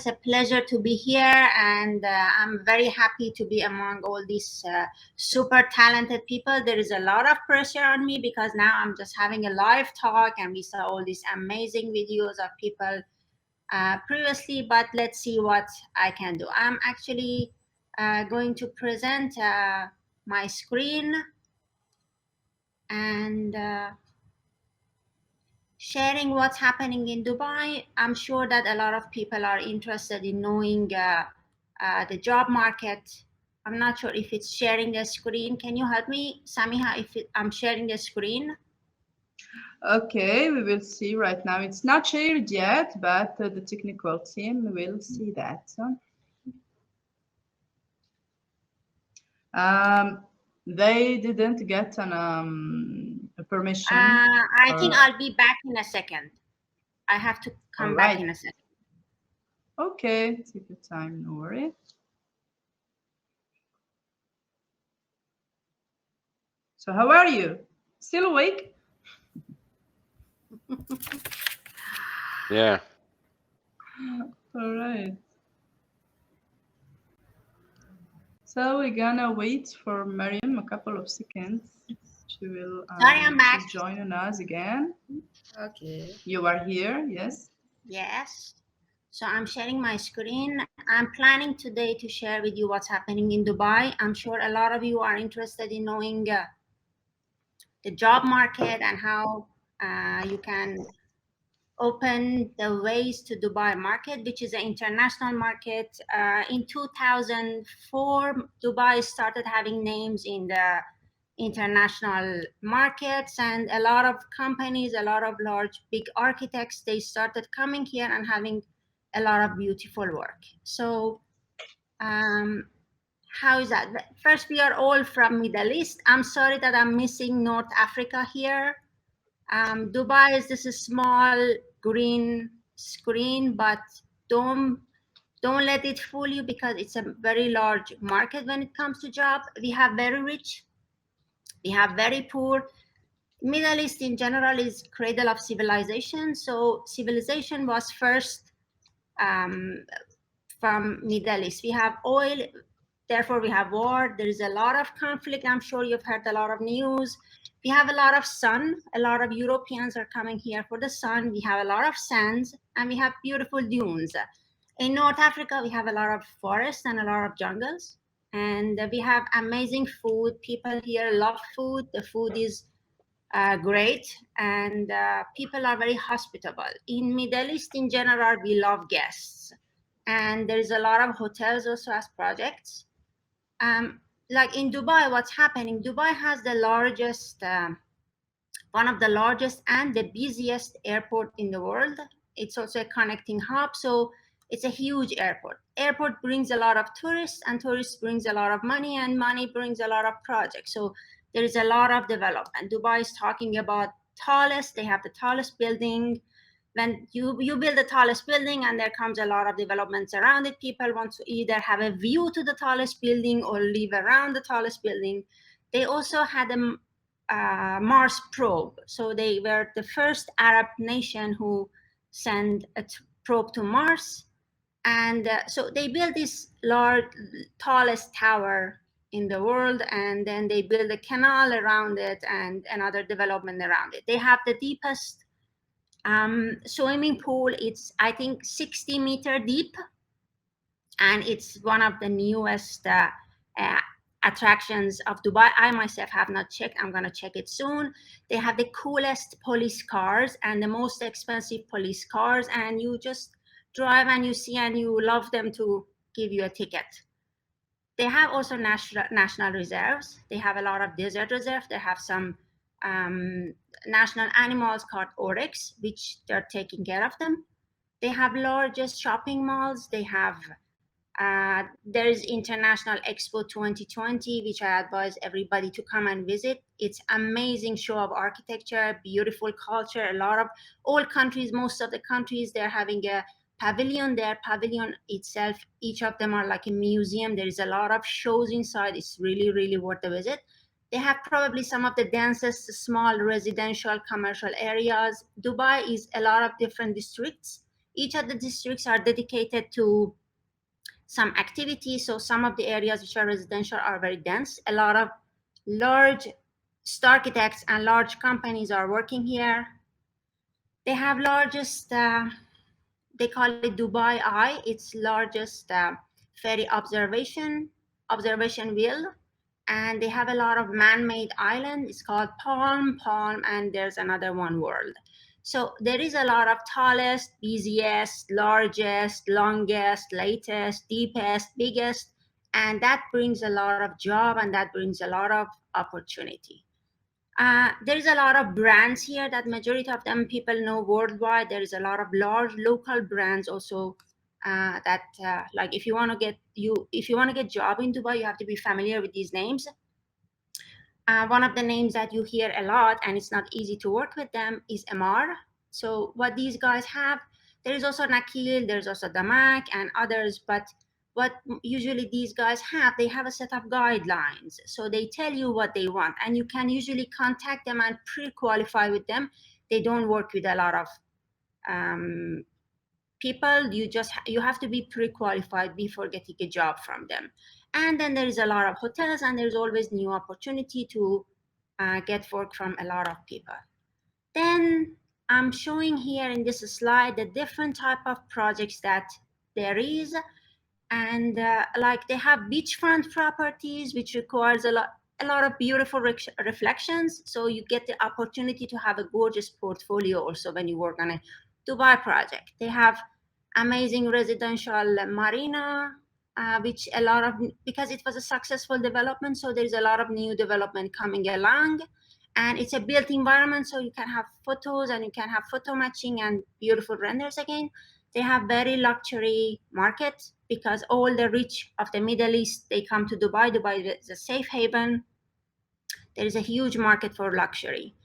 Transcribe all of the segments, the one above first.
just a pleasure to be here, and I'm very happy to be among all these super talented people. There is a lot of pressure on me because now I'm just having a live talk, and we saw all these amazing videos of people previously, but let's see what I can do. I'm actually going to present my screen and sharing what's happening in Dubai. I'm sure that a lot of people are interested in knowing the job market. I'm not sure if it's sharing the screen. Can you help me, Samiha, if I'm sharing the screen? Okay, we will see right now. It's not shared yet, but the technical team will see that. They didn't get a permission. I think I'll be back in a second. I have to All come back right. in a second. Okay, take your time, no worry. So how are you? Still awake? Yeah. All right. So we're gonna wait for Maryam a couple of seconds. She will Sorry, I'm back. she's joining us again. Okay. You are here, yes? Yes. So I'm sharing my screen. I'm planning today to share with you what's happening in Dubai. I'm sure a lot of you are interested in knowing the job market and how you can open the ways to Dubai market, which is an international market. In 2004, Dubai started having names in the international markets, and a lot of companies, a lot of large, big architects, they started coming here and having a lot of beautiful work. So how is that? First, we are all from Middle East. I'm sorry that I'm missing North Africa here. Dubai is this small green screen, but don't let it fool you because it's a very large market when it comes to job. We have very rich, we have very poor. Middle East in general is cradle of civilization. So civilization was first from Middle East. We have oil, therefore we have war. There is a lot of conflict. I'm sure you've heard a lot of news. We have a lot of sun. A lot of Europeans are coming here for the sun. We have a lot of sands, and we have beautiful dunes. In North Africa, we have a lot of forests and a lot of jungles. And we have amazing food. People here love food. The food is great, and people are very hospitable. In Middle East in general, we love guests. And there is a lot of hotels also as projects. Like in Dubai, what's happening? Dubai has the largest, one of the largest and the busiest airport in the world. It's also a connecting hub, so it's a huge airport. Airport brings a lot of tourists, and tourists brings a lot of money, and money brings a lot of projects. So there is a lot of development. Dubai is talking about tallest. They have the tallest building. When you build the tallest building and there comes a lot of developments around it, people want to either have a view to the tallest building or live around the tallest building. They also had a Mars probe. So they were the first Arab nation who sent a probe to Mars. And so they built this large, tallest tower in the world, and then they built a canal around it and another development around it. They have the deepest swimming pool. It's, I think, 60-meter deep, and it's one of the newest attractions of Dubai. I myself have not checked. I'm going to check it soon. They have the coolest police cars and the most expensive police cars, and you just drive and you see and you love them to give you a ticket. They have also national reserves. They have a lot of desert reserves. They have some national animals called oryx, which they're taking care of them. They have largest shopping malls. They have there is International Expo 2020, which I advise everybody to come and visit. It's amazing show of architecture, beautiful culture. A lot of all countries, most of the countries, they're having a pavilion. Their pavilion itself, each of them are like a museum. There is a lot of shows inside. It's really, really worth a visit. They have probably some of the densest small residential commercial areas. Dubai is a lot of different districts. Each of the districts are dedicated to some activity. So some of the areas which are residential are very dense. A lot of large architects and large companies are working here. They have largest, they call it Dubai Eye. It's largest ferry observation wheel. And they have a lot of man-made island. It's called Palm, and there's another one, World. So there is a lot of tallest, busiest, largest, longest, latest, deepest, biggest, and that brings a lot of job and that brings a lot of opportunity. There is a lot of brands here that majority of them people know worldwide. There is a lot of large local brands also that like if you want to get job in Dubai, you have to be familiar with these names. One of the names that you hear a lot, and it's not easy to work with them, is MR. So what these guys have, there is also Nakil, there's also Damak and others, but what usually these guys have, they have a set of guidelines. So they tell you what they want, and you can usually contact them and pre-qualify with them. They don't work with a lot of people. You have to be pre-qualified before getting a job from them. And then there is a lot of hotels, and there's always new opportunity to get work from a lot of people. Then I'm showing here in this slide the different type of projects that there is. And like they have beachfront properties, which requires a lot of beautiful reflections. So you get the opportunity to have a gorgeous portfolio also when you work on a Dubai project. They have amazing residential marina, which a lot of, because it was a successful development, so there's a lot of new development coming along. And it's a built environment, so you can have photos and you can have photo matching and beautiful renders again. They have very luxury market because all the rich of the Middle East, they come to Dubai. Dubai is a safe haven. There is a huge market for luxury.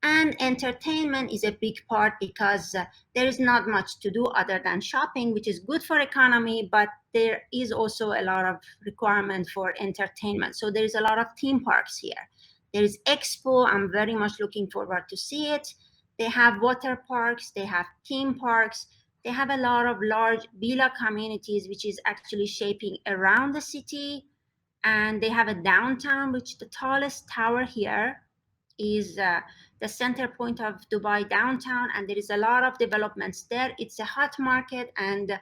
And entertainment is a big part because there is not much to do other than shopping, which is good for economy, but there is also a lot of requirement for entertainment. So there is a lot of theme parks here. There is Expo. I'm very much looking forward to see it. They have water parks. They have theme parks. They have a lot of large villa communities, which is actually shaping around the city. And they have a downtown, which the tallest tower here is the center point of Dubai downtown, and there is a lot of developments there. It's a hot market, and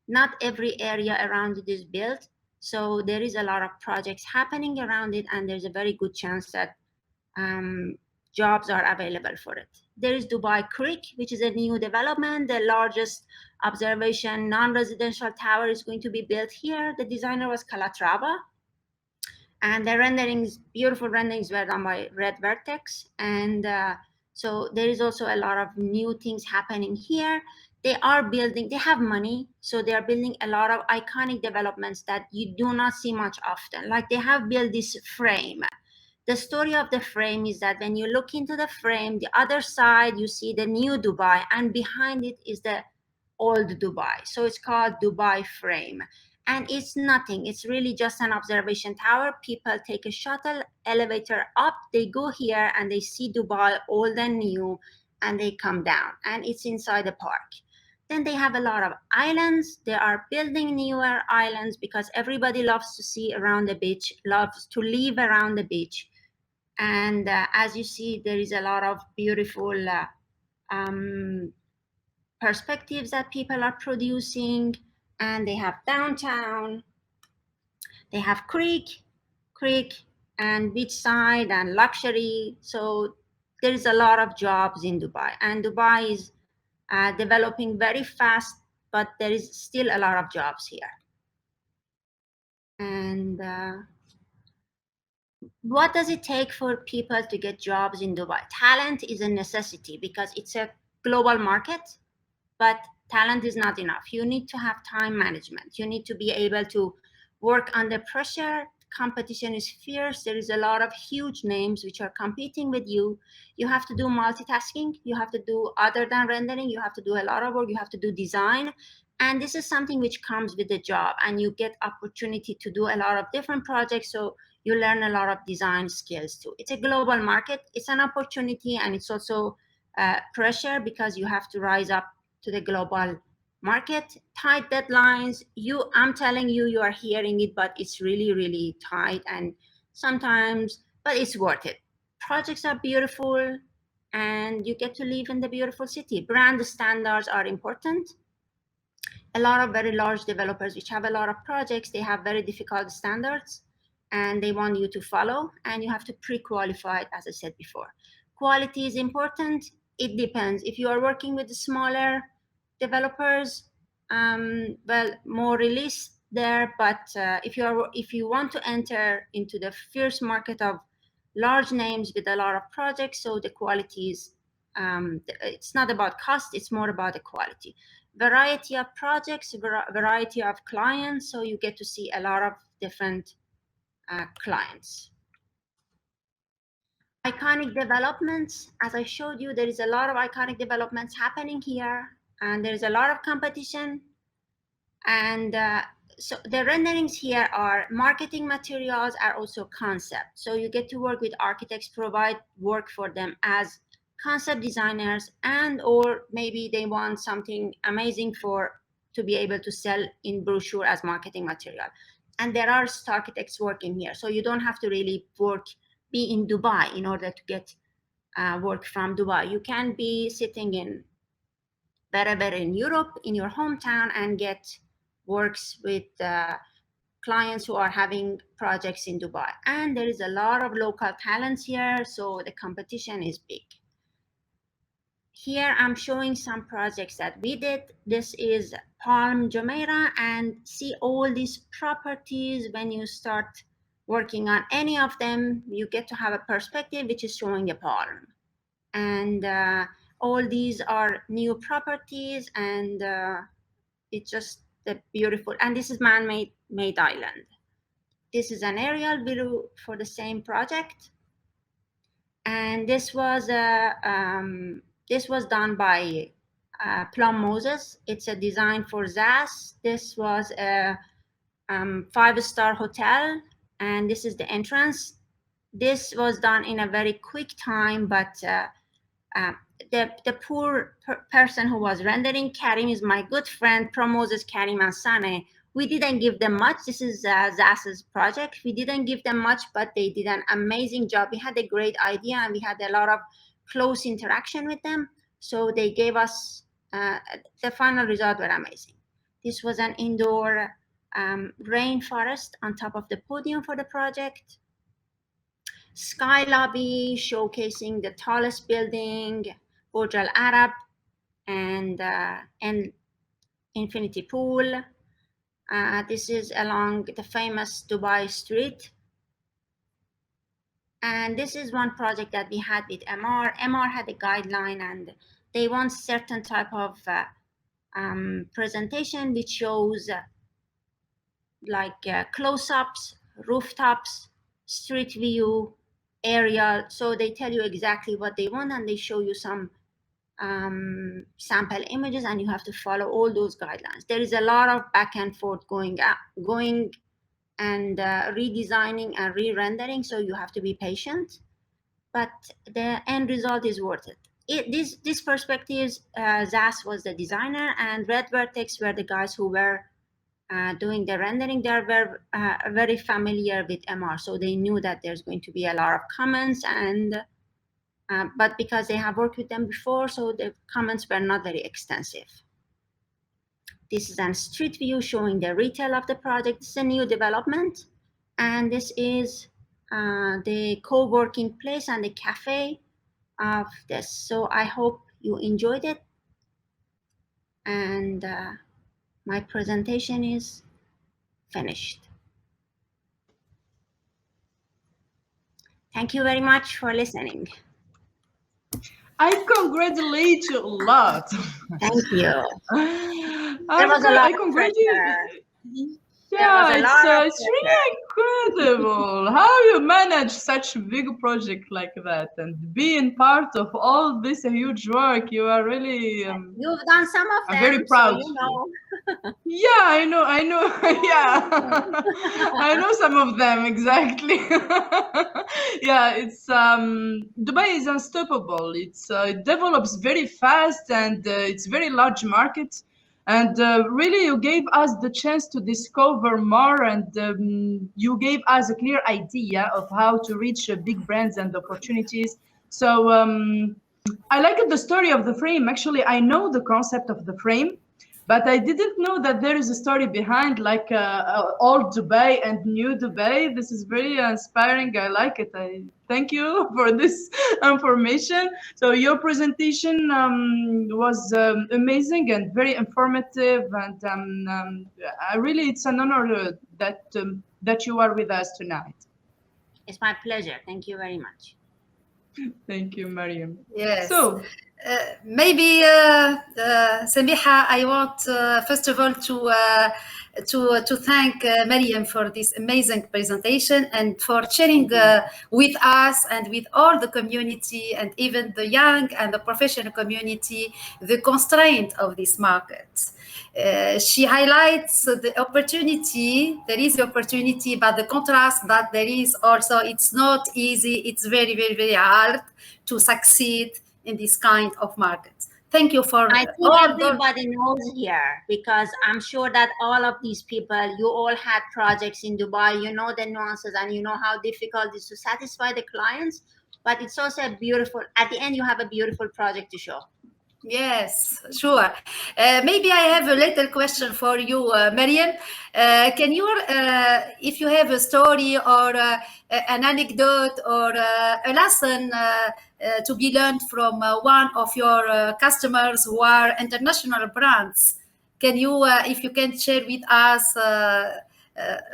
not every area around it is built. So there is a lot of projects happening around it, and there's a very good chance that jobs are available for it. There is Dubai Creek, which is a new development. The largest observation non-residential tower is going to be built here. The designer was Calatrava. And the renderings, beautiful renderings were done by Red Vertex. And so there is also a lot of new things happening here. They are building, they have money, so they are building a lot of iconic developments that you do not see much often. Like they have built this frame. The story of the frame is that when you look into the frame, the other side, you see the new Dubai, and behind it is the old Dubai. So it's called Dubai Frame. And it's nothing. It's really just an observation tower. People take a shuttle elevator up, they go here and they see Dubai old and new, and they come down, and it's inside the park. Then they have a lot of islands. They are building newer islands because everybody loves to see around the beach, loves to live around the beach. And as you see, there is a lot of beautiful perspectives that people are producing. And they have downtown, they have creek and beachside and luxury. So there is a lot of jobs in Dubai, and Dubai is developing very fast, but there is still a lot of jobs here. And what does it take for people to get jobs in Dubai? Talent is a necessity because it's a global market, but talent is not enough. You need to have time management. You need to be able to work under pressure. Competition is fierce. There is a lot of huge names which are competing with you. You have to do multitasking. You have to do, other than rendering, you have to do a lot of work. You have to do design. And this is something which comes with the job, and you get opportunity to do a lot of different projects. So you learn a lot of design skills too. It's a global market. It's an opportunity, and it's also pressure because you have to rise up to the global market, tight deadlines. I'm telling you, you are hearing it, but it's really, really tight, and sometimes, but it's worth it. Projects are beautiful, and you get to live in the beautiful city. Brand standards are important. A lot of very large developers which have a lot of projects, they have very difficult standards and they want you to follow, and you have to pre-qualify it, as I said before. Quality is important. It depends. If you are working with the smaller developers, well, more release there. But if you want to enter into the fierce market of large names with a lot of projects, so the quality is, it's not about cost, it's more about the quality. Variety of projects, variety of clients, so you get to see a lot of different clients. Iconic developments, as I showed you, there is a lot of iconic developments happening here, and there is a lot of competition. And so the renderings here are marketing materials, are also concept. So you get to work with architects, provide work for them as concept designers, and or maybe they want something amazing to be able to sell in brochure as marketing material. And there are architects working here, so you don't have to really be in Dubai in order to get work from Dubai. You can be sitting in wherever in Europe, in your hometown, and get works with clients who are having projects in Dubai. And there is a lot of local talents here, so the competition is big. Here I'm showing some projects that we did. This is Palm Jumeirah, and see all these properties. When you start working on any of them, you get to have a perspective which is showing a palm. And all these are new properties, and it's just the beautiful. And this is man-made island. This is an aerial view for the same project, and this was done by Plum Moses. It's a design for ZAS. This was a 5-star hotel, and this is the entrance. This was done in a very quick time, but the poor person who was rendering, Karim is my good friend, Promoses Karim and Sane. We didn't give them much. This is Zas's project. We didn't give them much, but they did an amazing job. We had a great idea, and we had a lot of close interaction with them. So they gave us, the final result were amazing. This was an indoor rainforest on top of the podium for the project. Sky lobby showcasing the tallest building, Burj Al Arab, and infinity pool. This is along the famous Dubai street. And this is one project that we had with MR. MR had a guideline, and they want certain type of presentation which shows like close-ups, rooftops, street view, aerial. So they tell you exactly what they want, and they show you some sample images, and you have to follow all those guidelines. There is a lot of back and forth going and redesigning and re-rendering, so you have to be patient, but the end result is worth it. This perspectives, Zas was the designer, and Red Vertex were the guys who were doing the rendering. They were very familiar with MR, so they knew that there's going to be a lot of comments, and but because they have worked with them before, so the comments were not very extensive. This is a street view showing the retail of the project. It's a new development, and this is the co-working place and the cafe of this. So I hope you enjoyed it, and my presentation is finished. Thank you very much for listening. I congratulate you a lot. Thank you. There was a lot I of congratulate you. Yeah, it's really incredible how you manage such a big project like that and being part of all this huge work. You are really you've done some of them. I'm very proud. So you know. Yeah, I know. Yeah, I know some of them exactly. Yeah, it's Dubai is unstoppable. It develops very fast, and it's very large market. And really, you gave us the chance to discover more, and you gave us a clear idea of how to reach big brands and opportunities. So I like the story of the frame. Actually, I know the concept of the frame, but I didn't know that there is a story behind, like old Dubai and new Dubai. This is very inspiring. I like it. I thank you for this information. So your presentation was amazing and very informative, and I really, it's an honor that you are with us tonight. It's my pleasure. Thank you very much. Thank you, Maryam. Yes. So, Maybe, Samiha, I want first of all to thank Maryam for this amazing presentation and for sharing with us and with all the community and even the young and the professional community the constraint of this market. She highlights the opportunity. There is the opportunity, but the contrast that there is also, it's not easy. It's very, very, very hard to succeed in this kind of markets. Thank you for I think all the. everybody knows here, because I'm sure that all of these people, you all had projects in Dubai, you know the nuances and you know how difficult it is to satisfy the clients, but it's also a beautiful, at the end, you have a beautiful project to show. Yes, sure. Maybe I have a little question for you, Maryam. Can you, if you have a story or an anecdote or a lesson to be learned from one of your customers who are international brands, can you, if you can share with us a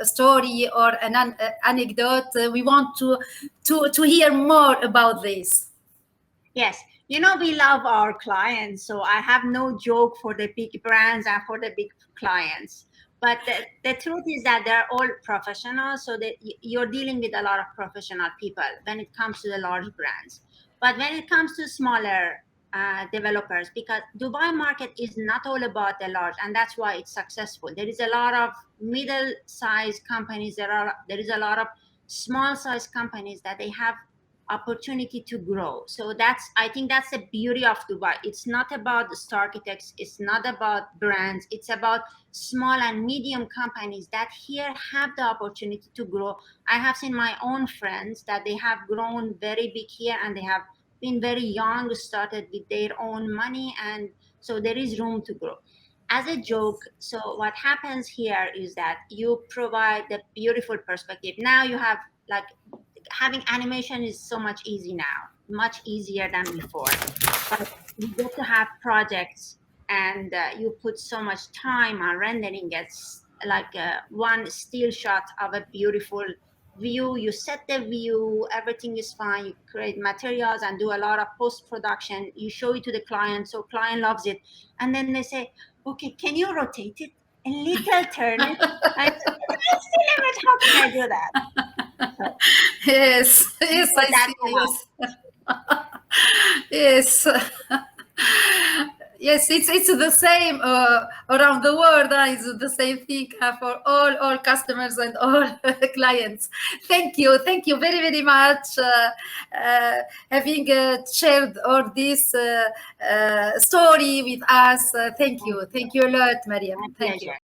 story or an anecdote? We want to hear more about this. Yes, you know, we love our clients, so I have no joke for the big brands and for the big clients. But the truth is that they're all professionals, so that you're dealing with a lot of professional people when it comes to the large brands. But when it comes to smaller developers, because Dubai market is not all about the large, and that's why it's successful. There is a lot of middle-sized companies. There is a lot of small-sized companies that they have opportunity to grow. So I think that's the beauty of Dubai. It's not about the star architects, it's not about brands, it's about small and medium companies that here have the opportunity to grow. I have seen my own friends that they have grown very big here, and they have been very young, started with their own money, and so there is room to grow. As a joke, so what happens here is that you provide the beautiful perspective. Now you have, like, having animation is so much easy now, much easier than before. But you get to have projects, and you put so much time on rendering. It's like one still shot of a beautiful view. You set the view, everything is fine. You create materials and do a lot of post-production. You show it to the client, so client loves it. And then they say, okay, can you rotate it a little, turn it? I said, I still image, how can I do that? So, Yes, yes, but I that's see. Yes, yes, yes. It's the same around the world. It's the same thing for all customers and all clients. Thank you very very much. Having shared all this story with us. Thank you a lot, Maryam. my Thank you. pleasure.